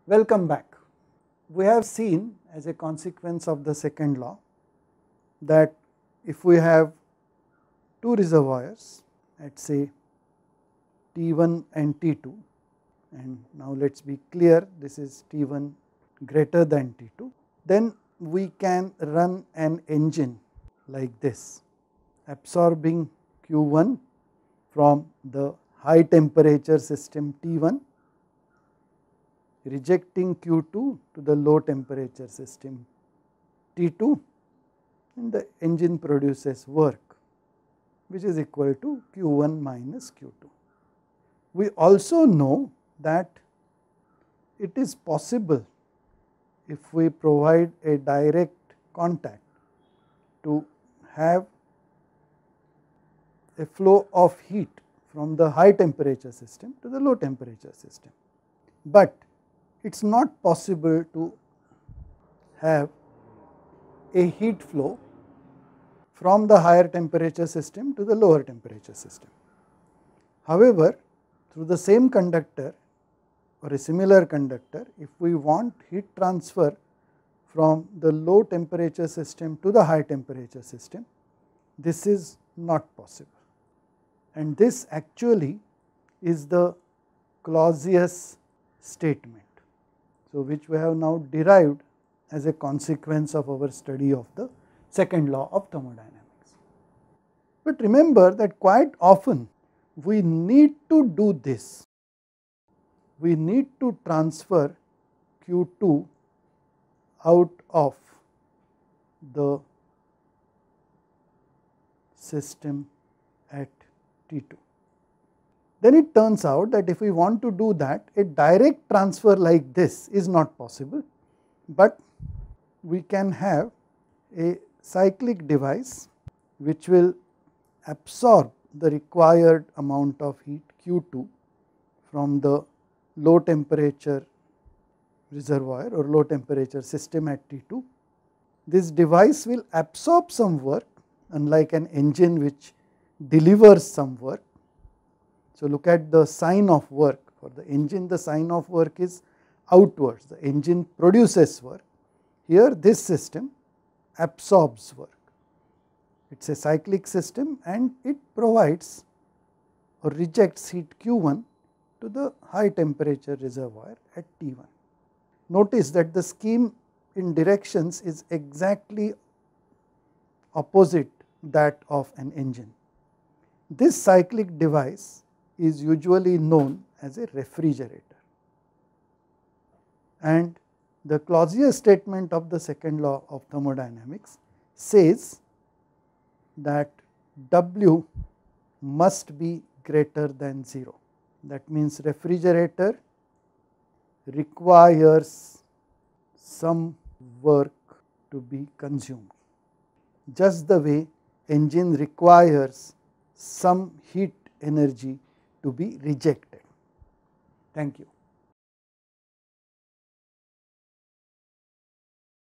Welcome back. We have seen as a consequence of the second law that if we have two reservoirs at say T1 and T2, and now let us be clear, this is T1 greater than T2, then we can run an engine like this, absorbing Q1 from the high temperature system T1, rejecting Q2 to the low temperature system T2, and the engine produces work which is equal to Q1 minus Q2. We also know that it is possible, if we provide a direct contact, to have a flow of heat from the high temperature system to the low temperature system, but it is not possible to have a heat flow from the higher temperature system to the lower temperature system. However, through the same conductor or a similar conductor, if we want heat transfer from the low temperature system to the high temperature system, this is not possible, and this actually is the Clausius statement. So, which we have now derived as a consequence of our study of the second law of thermodynamics. But remember that quite often we need to do this. We need to transfer Q2 out of the system at T2. Then it turns out that if we want to do that, a direct transfer like this is not possible, but we can have a cyclic device which will absorb the required amount of heat Q2 from the low temperature reservoir or low temperature system at T2. This device will absorb some work, unlike an engine which delivers some work. So, look at the sign of work. For the engine, the sign of work is outwards, the engine produces work. Here this system absorbs work. It is a cyclic system and it provides or rejects heat Q1 to the high temperature reservoir at T1. Notice that the scheme in directions is exactly opposite that of an engine. This cyclic device is usually known as a refrigerator, and the Clausius statement of the second law of thermodynamics says that W must be greater than 0. That means refrigerator requires some work to be consumed, just the way engine requires some heat energy to be rejected. Thank you.